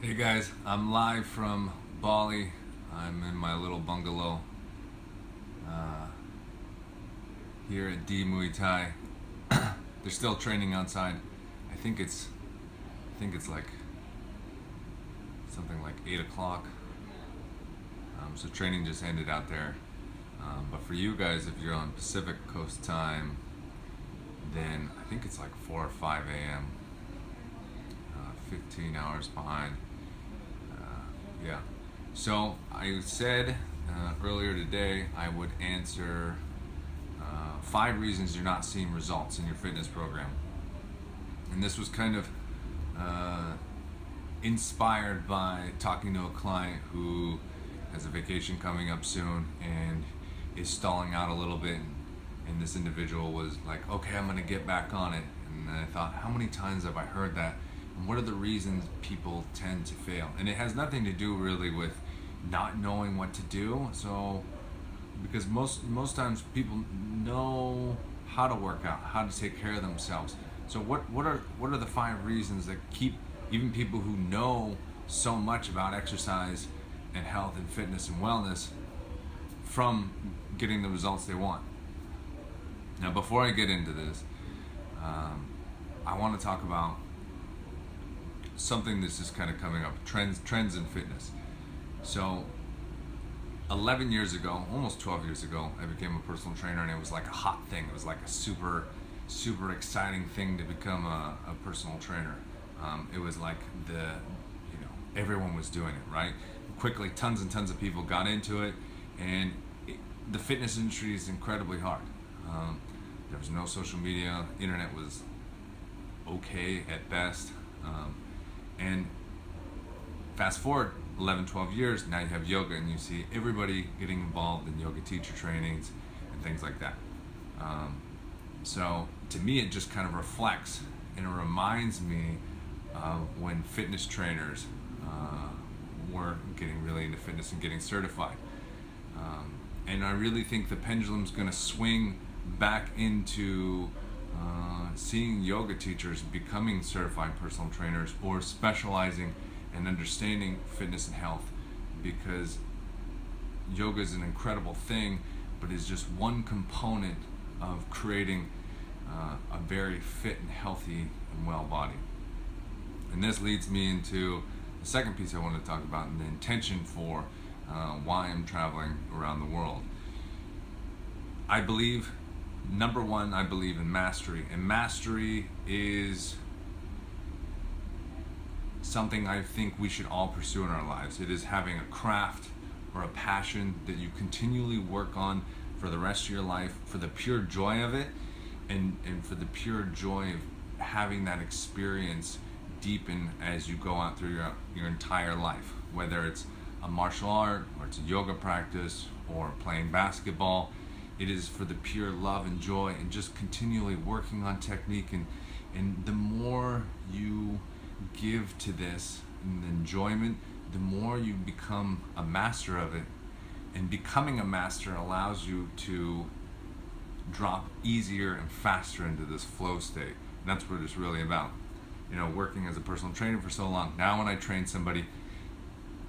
Hey guys, I'm live from Bali. I'm in my little bungalow uh, here at D Muay Thai. They're still training outside. I think it's like something like 8 o'clock. So training just ended out there. But for you guys, if you're on Pacific Coast time, then I think it's like 4 or 5 a.m. 15 hours behind. Yeah. So I said earlier today I would answer 5 reasons you're not seeing results in your fitness program. And this was kind of inspired by talking to a client who has a vacation coming up soon and is stalling out a little bit. And this individual was like, okay, I'm going to get back on it. And I thought, how many times have I heard that? And what are the reasons people tend to fail? And it has nothing to do really with not knowing what to do. So, because most times people know how to work out, how to take care of themselves. So what are the 5 reasons that keep even people who know so much about exercise and health and fitness and wellness from getting the results they want? Now, before I get into this, I want to talk about something that's just kind of coming up, trends in fitness. So 11 years ago, almost 12 years ago, I became a personal trainer, and it was like a hot thing. It was like a super exciting thing to become a personal trainer. It was like everyone was doing it, right? Quickly, tons and tons of people got into it, and the fitness industry is incredibly hard. There was no social media, internet was okay at best. And fast forward 11, 12 years, now you have yoga, and you see everybody getting involved in yoga teacher trainings and things like that. So to me, it just kind of reflects and it reminds me of when fitness trainers were getting really into fitness and getting certified. And I really think the pendulum's going to swing back into seeing yoga teachers becoming certified personal trainers or specializing and understanding fitness and health, because yoga is an incredible thing, but is just one component of creating a very fit and healthy and well body. And this leads me into the second piece I want to talk about, and the intention for why I'm traveling around the world. I believe, number one, I believe in mastery, and mastery is something I think we should all pursue in our lives. It is having a craft or a passion that you continually work on for the rest of your life, for the pure joy of it, and for the pure joy of having that experience deepen as you go out through your entire life, whether it's a martial art or it's a yoga practice or playing basketball. It is for the pure love and joy and just continually working on technique, and the more you give to this and the enjoyment, the more you become a master of it. And becoming a master allows you to drop easier and faster into this flow state. And that's what it's really about. Working as a personal trainer for so long, now when I train somebody,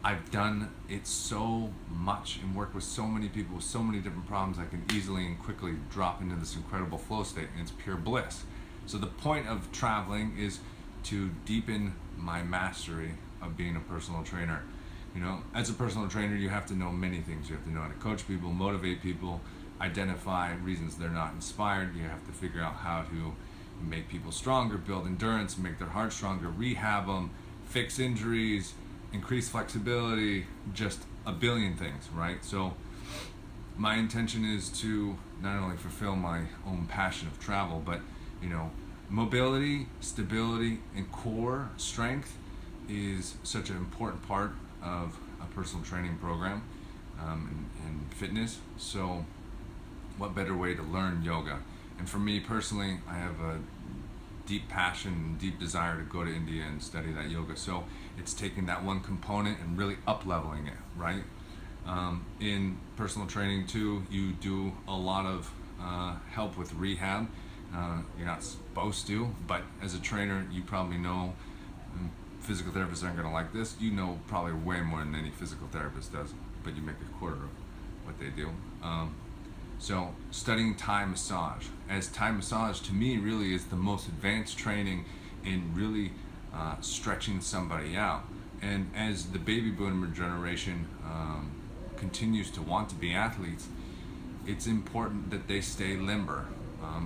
I've done it so much and worked with so many people with so many different problems, I can easily and quickly drop into this incredible flow state, and it's pure bliss. So the point of traveling is to deepen my mastery of being a personal trainer. As a personal trainer, you have to know many things. You have to know how to coach people, motivate people, identify reasons they're not inspired. You have to figure out how to make people stronger, build endurance, make their heart stronger, rehab them, fix injuries, increase flexibility, just a billion things, right? So my intention is to not only fulfill my own passion of travel, but mobility, stability, and core strength is such an important part of a personal training program, and fitness. So what better way to learn yoga? And for me personally, I have a deep passion and deep desire to go to India and study that yoga. So it's taking that one component and really up-leveling it, right? In personal training too, you do a lot of help with rehab. You're not supposed to, but as a trainer, you probably know physical therapists aren't going to like this. You know probably way more than any physical therapist does, but you make a quarter of what they do. So studying Thai massage, as Thai massage to me really is the most advanced training in really stretching somebody out. And as the baby boomer generation continues to want to be athletes, it's important that they stay limber.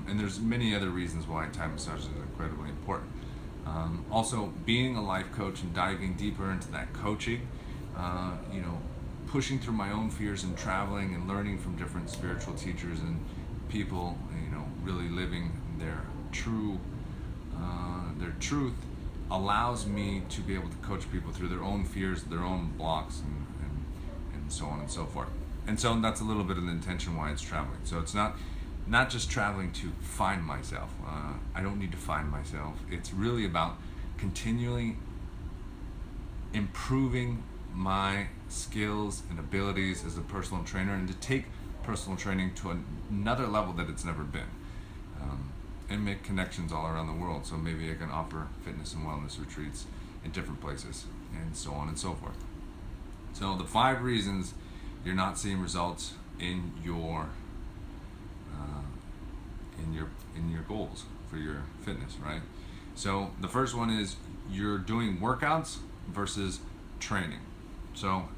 And there's many other reasons why Thai massage is incredibly important. Also, being a life coach and diving deeper into that coaching, pushing through my own fears and traveling and learning from different spiritual teachers and people, really living their truth allows me to be able to coach people through their own fears, their own blocks, and so on and so forth. And so that's a little bit of the intention why it's traveling. So it's not just traveling to find myself. I don't need to find myself. It's really about continually improving my skills and abilities as a personal trainer, and to take personal training to another level that it's never been, and make connections all around the world. So maybe I can offer fitness and wellness retreats in different places, and so on and so forth. So the 5 reasons you're not seeing results in your goals for your fitness, right? So the first one is you're doing workouts versus training. So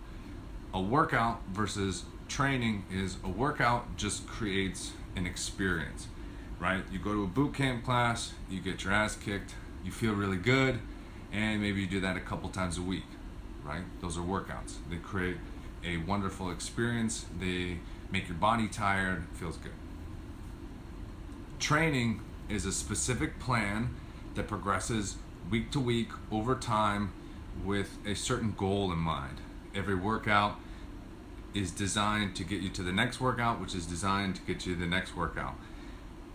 a workout versus training is, a workout just creates an experience, right? You go to a boot camp class, you get your ass kicked, you feel really good, and maybe you do that a couple times a week, right? Those are workouts. They create a wonderful experience. They make your body tired, it feels good. Training is a specific plan that progresses week to week over time with a certain goal in mind. Every workout is designed to get you to the next workout, which is designed to get you to the next workout.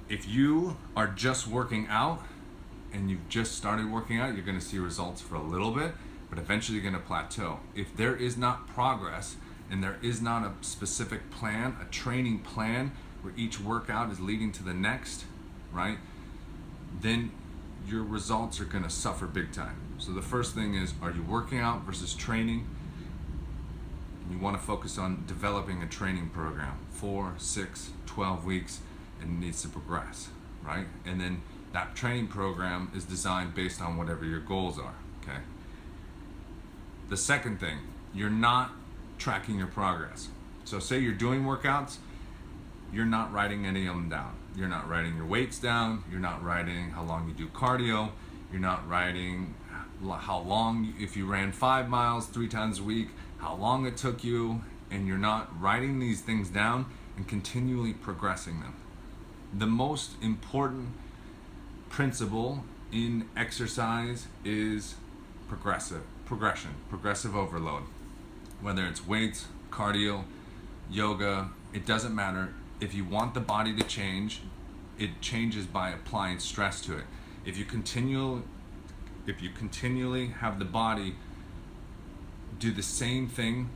If you are just working out and you've just started working out, you're going to see results for a little bit, but eventually you're going to plateau. If there is not progress and there is not a specific plan, a training plan where each workout is leading to the next, right, then your results are going to suffer big time. So the first thing is, are you working out versus training? You want to focus on developing a training program, 4, 6, 12 weeks, and it needs to progress, right? And then that training program is designed based on whatever your goals are, okay? The second thing, you're not tracking your progress. So say you're doing workouts, you're not writing any of them down. You're not writing your weights down, you're not writing how long you do cardio, you're not writing how long, if you ran 5 miles 3 times a week, how long it took you, and you're not writing these things down and continually progressing them. The most important principle in exercise is progressive overload. Whether it's weights, cardio, yoga, it doesn't matter. If you want the body to change, it changes by applying stress to it. If you continually have the body do the same thing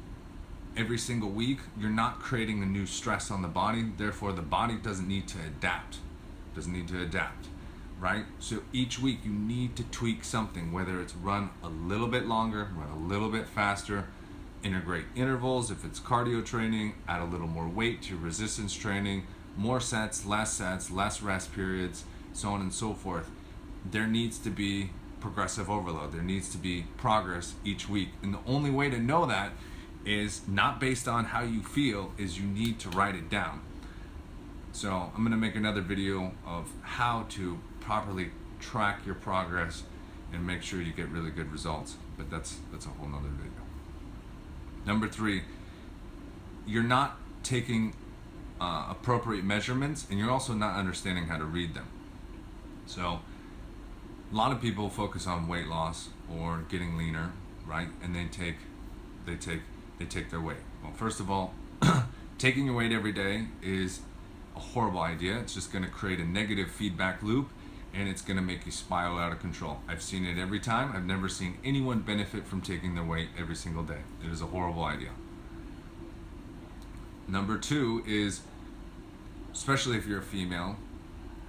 every single week, you're not creating a new stress on the body. Therefore, the body doesn't need to adapt. Right? So each week you need to tweak something, whether it's run a little bit longer, run a little bit faster, integrate intervals if it's cardio training, add a little more weight to resistance training, more sets, less rest periods, so on and so forth. There needs to be progressive overload. There needs to be progress each week. And the only way to know that is not based on how you feel, is you need to write it down. So I'm going to make another video of how to properly track your progress and make sure you get really good results. But that's a whole nother video. Number 3, you're not taking appropriate measurements, and you're also not understanding how to read them. So a lot of people focus on weight loss or getting leaner, right? And they take their weight. Well, first of all, taking your weight every day is a horrible idea. It's just going to create a negative feedback loop, and it's going to make you spiral out of control. I've seen it every time. I've never seen anyone benefit from taking their weight every single day. It is a horrible idea. Number 2 is, especially if you're a female,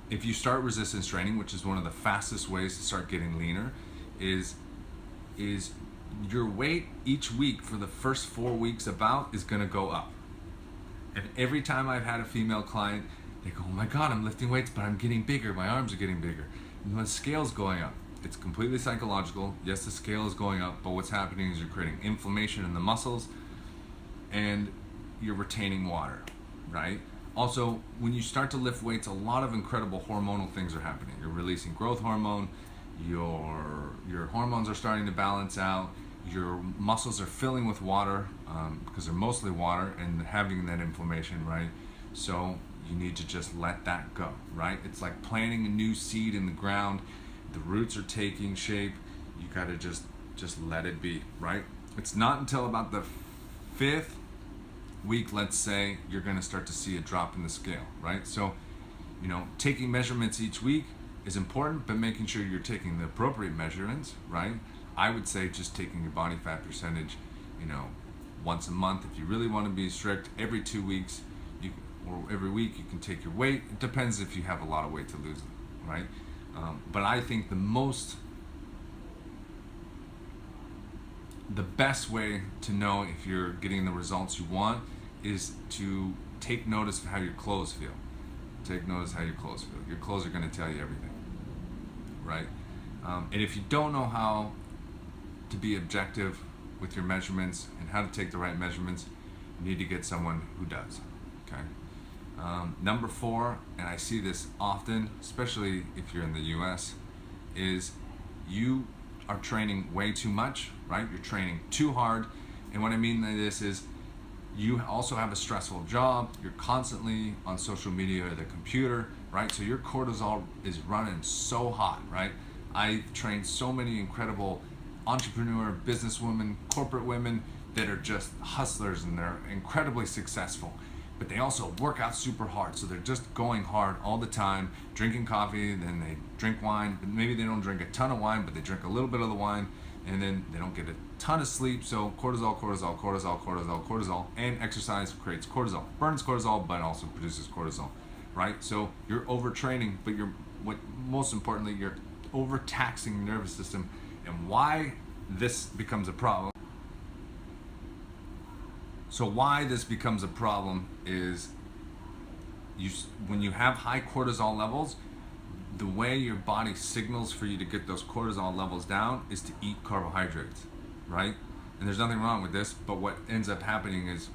if you start resistance training, which is one of the fastest ways to start getting leaner, is is your weight each week for the first 4 weeks about is going to go up. And every time I've had a female client, they go, oh my God, I'm lifting weights, but I'm getting bigger. My arms are getting bigger. And the scale's going up. It's completely psychological. Yes, the scale is going up, but what's happening is you're creating inflammation in the muscles and you're retaining water, right? Also, when you start to lift weights, a lot of incredible hormonal things are happening. You're releasing growth hormone, your hormones are starting to balance out, your muscles are filling with water because they're mostly water and having that inflammation, right? So you need to just let that go, right? It's like planting a new seed in the ground. The roots are taking shape. You gotta just let it be, right? It's not until about the 5th week, let's say, you're gonna start to see a drop in the scale, right? So, taking measurements each week is important, but making sure you're taking the appropriate measurements, right? I would say just taking your body fat percentage, once a month. If you really want to be strict, every 2 weeks, or every week, you can take your weight. It depends if you have a lot of weight to lose, right? But I think the best way to know if you're getting the results you want is to take notice of how your clothes feel. Take notice how your clothes feel. Your clothes are going to tell you everything, right? And if you don't know how to be objective with your measurements and how to take the right measurements, you need to get someone who does, okay? Number 4, and I see this often, especially if you're in the US, is you are training way too much, right? You're training too hard. And what I mean by this is you also have a stressful job. You're constantly on social media or the computer, right? So your cortisol is running so hot, right? I've trained so many incredible entrepreneur, businesswomen, corporate women that are just hustlers and they're incredibly successful. But they also work out super hard, so they're just going hard all the time, drinking coffee, then they drink wine. Maybe they don't drink a ton of wine, but they drink a little bit of the wine, and then they don't get a ton of sleep. So cortisol, cortisol, cortisol, cortisol, cortisol, and exercise creates cortisol. Burns cortisol, but also produces cortisol, right? So you're overtraining, but most importantly, you're overtaxing your nervous system. And why this becomes a problem. So why this becomes a problem is when you have high cortisol levels, the way your body signals for you to get those cortisol levels down is to eat carbohydrates, right? And there's nothing wrong with this, but what ends up happening is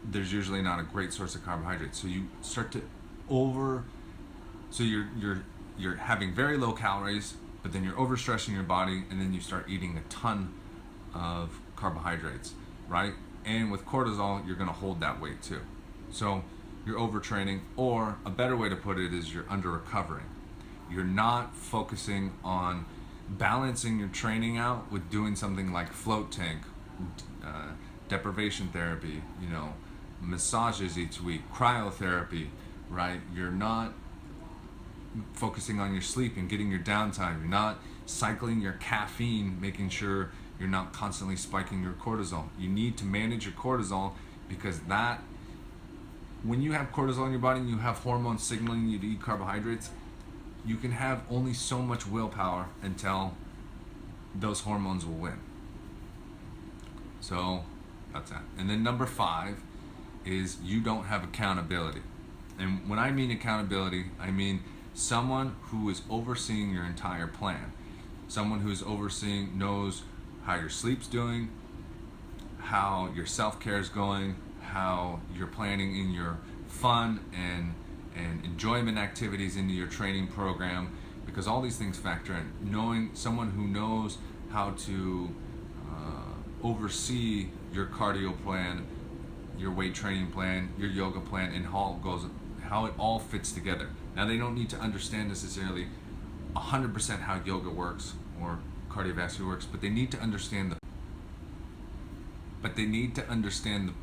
there's usually not a great source of carbohydrates. So you start to so you're having very low calories, but then you're overstressing your body, and then you start eating a ton of carbohydrates, right? And with cortisol, you're gonna hold that weight too. So you're overtraining, or a better way to put it is you're under recovering. You're not focusing on balancing your training out with doing something like float tank, deprivation therapy, massages each week, cryotherapy, right? You're not focusing on your sleep and getting your downtime. You're not cycling your caffeine, making sure you're not constantly spiking your cortisol. You need to manage your cortisol, because when you have cortisol in your body and you have hormones signaling you to eat carbohydrates, you can have only so much willpower until those hormones will win. So that's that. And then number 5 is you don't have accountability. And when I mean accountability, I mean someone who is overseeing your entire plan. Someone who is overseeing, knows how your sleep's doing, how your self-care is going, how you're planning in your fun and enjoyment activities into your training program, because all these things factor in. Knowing someone who knows how to oversee your cardio plan, your weight training plan, your yoga plan, and how it all fits together. Now, they don't need to understand necessarily 100% how yoga works or cardiovascular works, but they need to understand the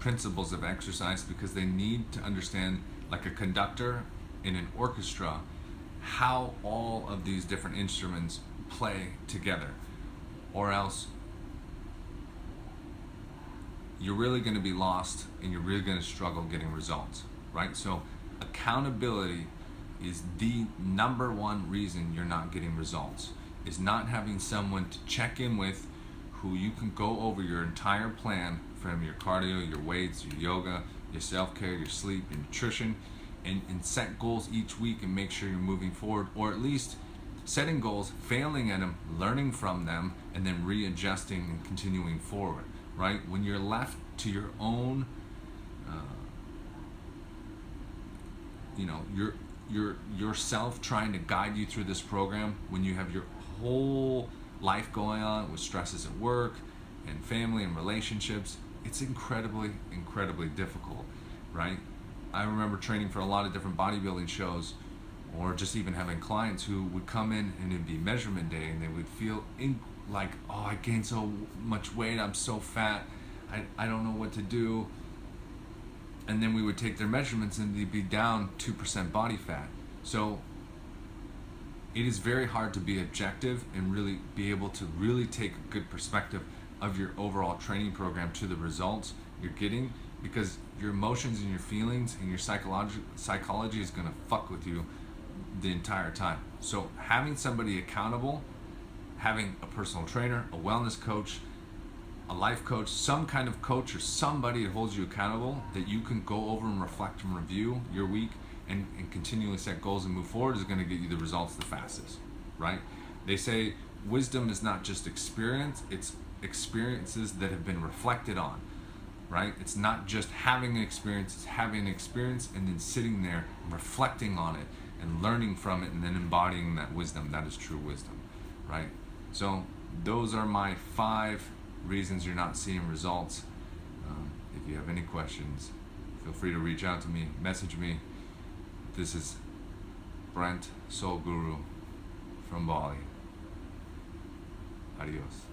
principles of exercise, because they need to understand, like a conductor in an orchestra, how all of these different instruments play together, or else you're really going to be lost and you're really going to struggle getting results, right? So accountability is the number one reason you're not getting results, is not having someone to check in with, who you can go over your entire plan, from your cardio, your weights, your yoga, your self-care, your sleep, your nutrition, and set goals each week and make sure you're moving forward, or at least setting goals, failing at them, learning from them, and then readjusting and continuing forward, right? When you're left to your own, yourself trying to guide you through this program, when you have your whole life going on with stresses at work and family and relationships, it's incredibly difficult, right? I remember training for a lot of different bodybuilding shows, or just even having clients who would come in and it'd be measurement day and they would feel like, oh, I gained so much weight, I'm so fat, I don't know what to do. And then we would take their measurements and they'd be down 2% body fat. So it is very hard to be objective and really be able to really take a good perspective of your overall training program to the results you're getting, because your emotions and your feelings and your psychology is going to fuck with you the entire time. So having somebody accountable, having a personal trainer, a wellness coach, a life coach, some kind of coach or somebody that holds you accountable, that you can go over and reflect and review your week and continually set goals and move forward, is going to get you the results the fastest, right? They say wisdom is not just experience, it's experiences that have been reflected on, right? It's not just having an experience, it's having an experience and then sitting there and reflecting on it and learning from it and then embodying that wisdom. That is true wisdom, right? So those are my 5 reasons you're not seeing results. If you have any questions, feel free to reach out to me, message me. This is Brent, Soul Guru from Bali. Adios.